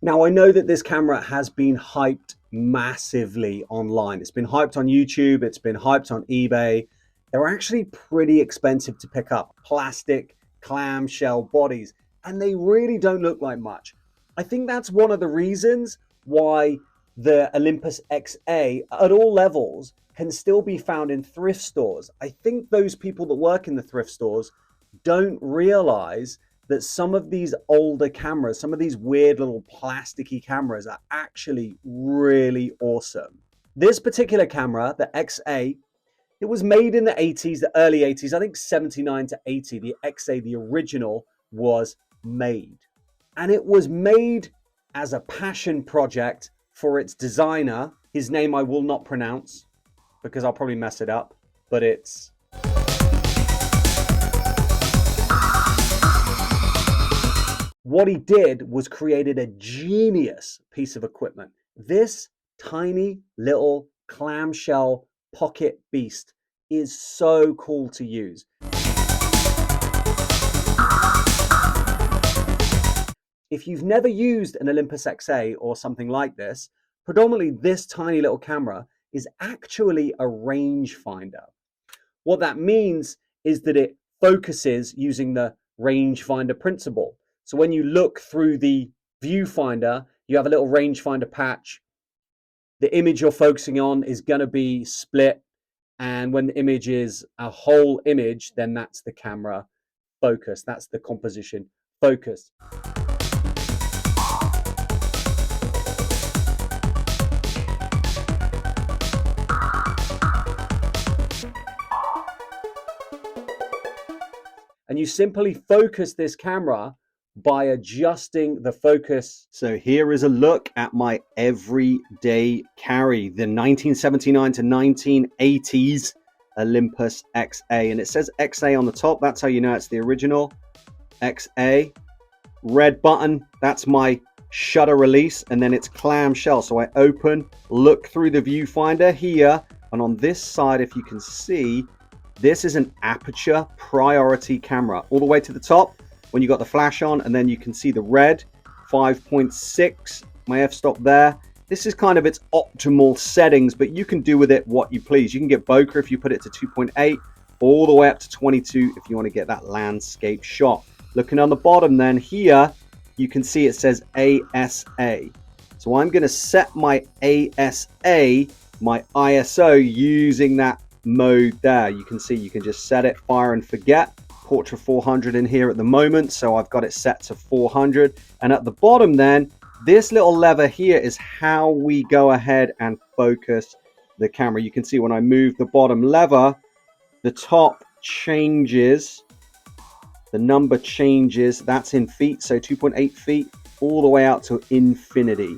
Now, I know that this camera has been hyped massively online. It's been hyped on YouTube, it's been hyped on eBay. They're actually pretty expensive to pick up. Plastic, clamshell bodies, and they really don't look like much. I think that's one of the reasons why the Olympus XA at all levels can still be found in thrift stores. I think those people that work in the thrift stores don't realize that some of these older cameras, some of these weird little plasticky cameras are actually really awesome. This particular camera, the XA, it was made in the 80s, the early 80s, I think 79 to 80. The XA, the original, was made. And it was made as a passion project for its designer. His name I will not pronounce because I'll probably mess it up, but it's what he did was created a genius piece of equipment. This tiny little clamshell pocket beast is so cool to use. If you've never used an Olympus XA or something like this, predominantly this tiny little camera is actually a rangefinder. What that means is that it focuses using the rangefinder principle. So when you look through the viewfinder, you have a little rangefinder patch. The image you're focusing on is going to be split. And when the image is a whole image, then that's the camera focus. That's the composition focus. And you simply focus this camera by adjusting the focus. So here is a look at my everyday carry, the 1979 to 1980s Olympus XA. And it says XA on the top. That's how you know it's the original XA. Red button, that's my shutter release, and then it's clamshell. So I open, look through the viewfinder here, and on this side, if you can see, this is an aperture priority camera all the way to the top when you got the flash on, and then you can see the red 5.6, my f-stop there. This is kind of its optimal settings, but you can do with it what you please. You can get bokeh if you put it to 2.8, all the way up to 22 if you want to get that landscape shot. Looking on the bottom then here, you can see it says ASA. So I'm going to set my ASA, my ISO, using that mode there. You can see you can just set it, fire and forget. Portrait 400 in here at the moment, so I've got it set to 400. And at the bottom then, this little lever here is how we go ahead and focus the camera. You can see when I move the bottom lever, the top changes, the number changes. That's in feet, so 2.8 feet all the way out to infinity.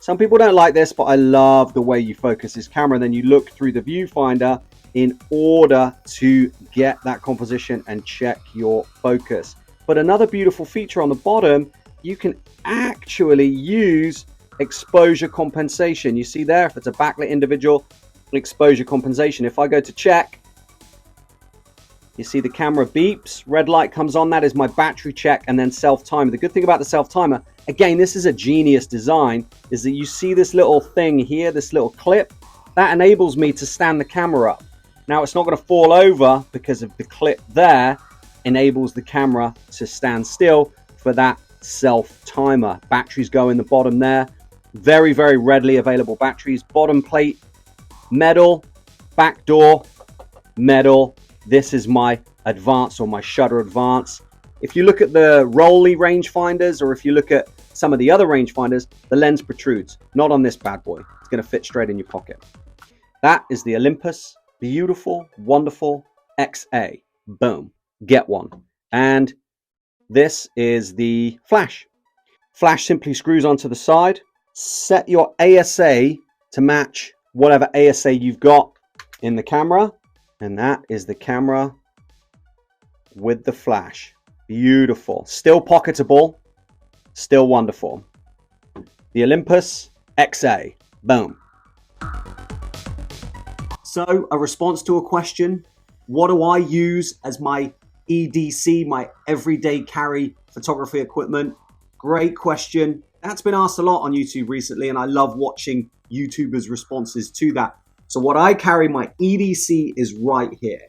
Some people don't like this, but I love the way you focus this camera. And then you look through the viewfinder in order to get that composition and check your focus. But another beautiful feature on the bottom, you can actually use exposure compensation. You see there, if it's a backlit individual, exposure compensation. If I go to check, you see the camera beeps, red light comes on. That is my battery check, and then self-timer. The good thing about the self-timer, again, this is a genius design, is that you see this little thing here, this little clip, that enables me to stand the camera up. Now it's not going to fall over because of the clip there, enables the camera to stand still for that self-timer. Batteries go in the bottom there. Very, very readily available batteries. Bottom plate, metal, back door, metal. This is my advance or my shutter advance. If you look at the Rolly rangefinders, or if you look at some of the other rangefinders, the lens protrudes. Not on this bad boy. It's going to fit straight in your pocket. That is the Olympus beautiful, wonderful XA. Boom. Get one. And this is the flash. Flash simply screws onto the side. Set your ASA to match whatever ASA you've got in the camera. And that is the camera with the flash. Beautiful. Still pocketable. Still wonderful. The Olympus XA. Boom. So, a response to a question. What do I use as my EDC, my everyday carry photography equipment? Great question. That's been asked a lot on YouTube recently, and I love watching YouTubers' responses to that. So what I carry, my EDC, is right here.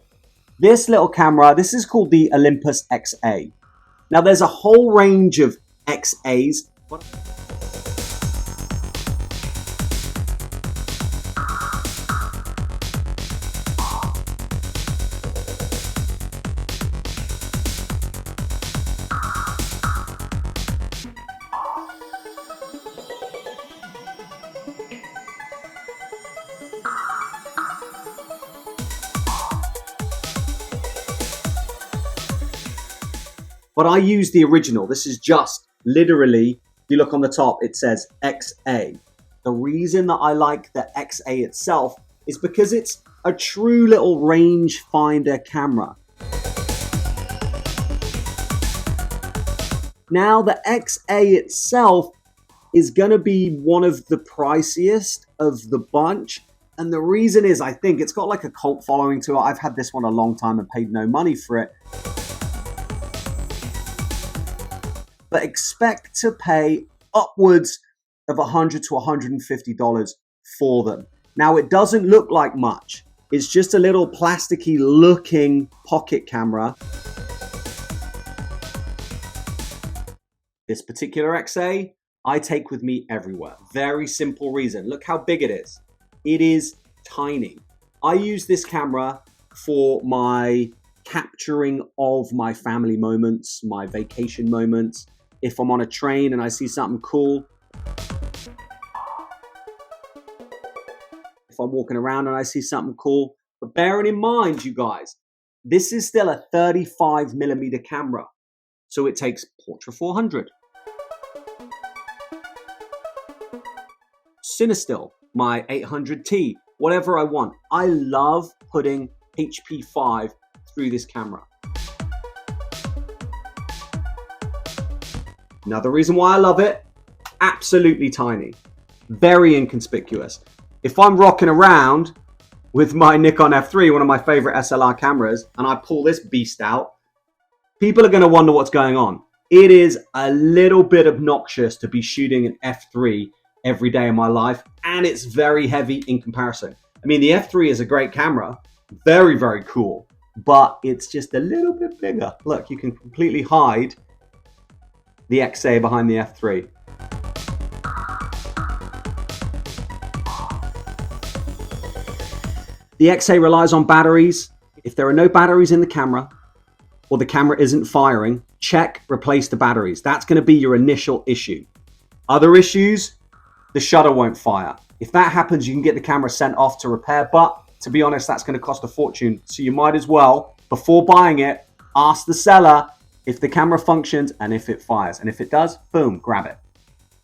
This little camera, this is called the Olympus XA. Now there's a whole range of XAs. But I use the original. This is just literally, if you look on the top, it says XA. The reason that I like the XA itself is because it's a true little rangefinder camera. Now the XA itself is gonna be one of the priciest of the bunch. And the reason is, I think it's got like a cult following to it. I've had this one a long time and paid no money for it. But expect to pay upwards of $100 to $150 for them. Now, it doesn't look like much. It's just a little plasticky looking pocket camera. This particular XA, I take with me everywhere. Very simple reason. Look how big it is. It is tiny. I use this camera for my capturing of my family moments, my vacation moments. If I'm on a train and I see something cool. If I'm walking around and I see something cool. But bearing in mind, you guys, this is still a 35mm camera. So it takes Portra 400. Cinestill, my 800T, whatever I want. I love putting HP5 through this camera. Another reason why I love it, absolutely tiny, very inconspicuous. If I'm rocking around with my Nikon F3, one of my favorite SLR cameras, and I pull this beast out, people are going to wonder what's going on. It is a little bit obnoxious to be shooting an F3 every day of my life, and it's very heavy in comparison. I mean, the F3 is a great camera, very, very cool, but it's just a little bit bigger. Look, you can completely hide the XA behind the F3. The XA relies on batteries. If there are no batteries in the camera, or the camera isn't firing, check, replace the batteries. That's going to be your initial issue. Other issues, the shutter won't fire. If that happens, you can get the camera sent off to repair, but to be honest, that's going to cost a fortune. So you might as well, before buying it, ask the seller if the camera functions and if it fires. And if it does, boom, grab it.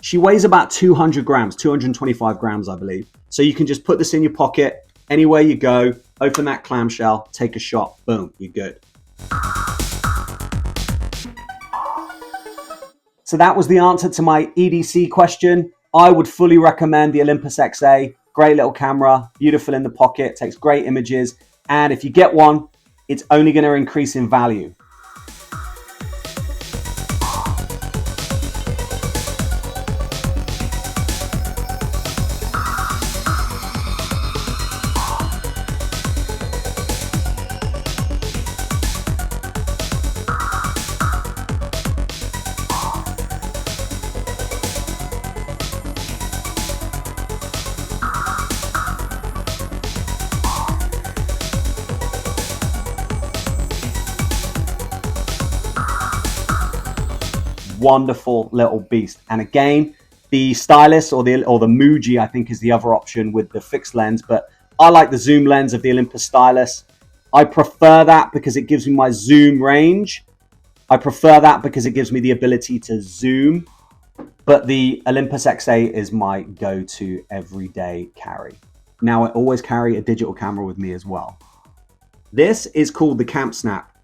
She weighs about 200 grams, 225 grams, I believe. So you can just put this in your pocket, anywhere you go, open that clamshell, take a shot, boom, you're good. So that was the answer to my EDC question. I would fully recommend the Olympus XA. Great little camera, beautiful in the pocket, takes great images. And if you get one, it's only going to increase in value. Wonderful little beast. And again, the stylus or the Muji, I think, is the other option with the fixed lens, but I like the zoom lens of the Olympus stylus. I prefer that because it gives me my zoom range. I prefer that because it gives me the ability to zoom, but the Olympus XA is my go-to everyday carry. Now, I always carry a digital camera with me as well. This is called the Camp Snap.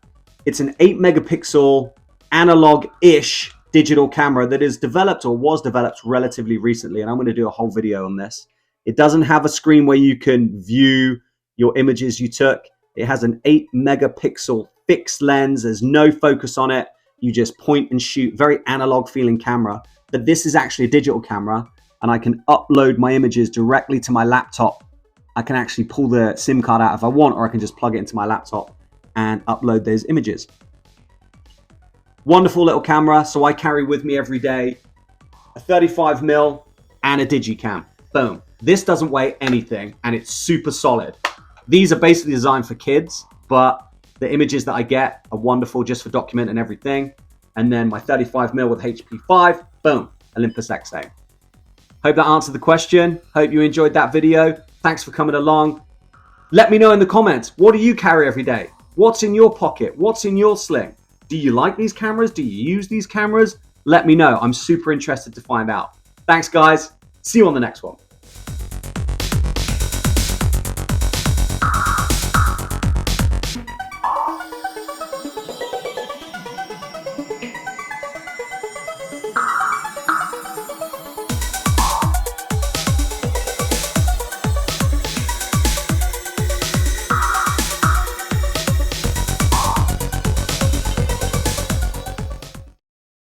It's an 8 megapixel analog-ish digital camera that is developed or was developed relatively recently, and I'm going to do a whole video on this. It doesn't have a screen where you can view your images you took. It has an 8 megapixel fixed lens. There's no focus on it. You just point and shoot. Very analog feeling camera but this is actually a digital camera and I can upload my images directly to my laptop. I can actually pull the SIM card out if I want, or I can just plug it into my laptop and upload those images. Wonderful little camera. So I carry with me every day a 35mm and a digicam. Boom. This doesn't weigh anything and it's super solid. These are basically designed for kids, but the images that I get are wonderful just for document and everything. And then my 35mm with HP5, boom, Olympus XA. Hope that answered the question. Hope you enjoyed that video. Thanks for coming along. Let me know in the comments, what do you carry every day? What's in your pocket? What's in your sling? Do you like these cameras? Do you use these cameras? Let me know. I'm super interested to find out. Thanks, guys. See you on the next one.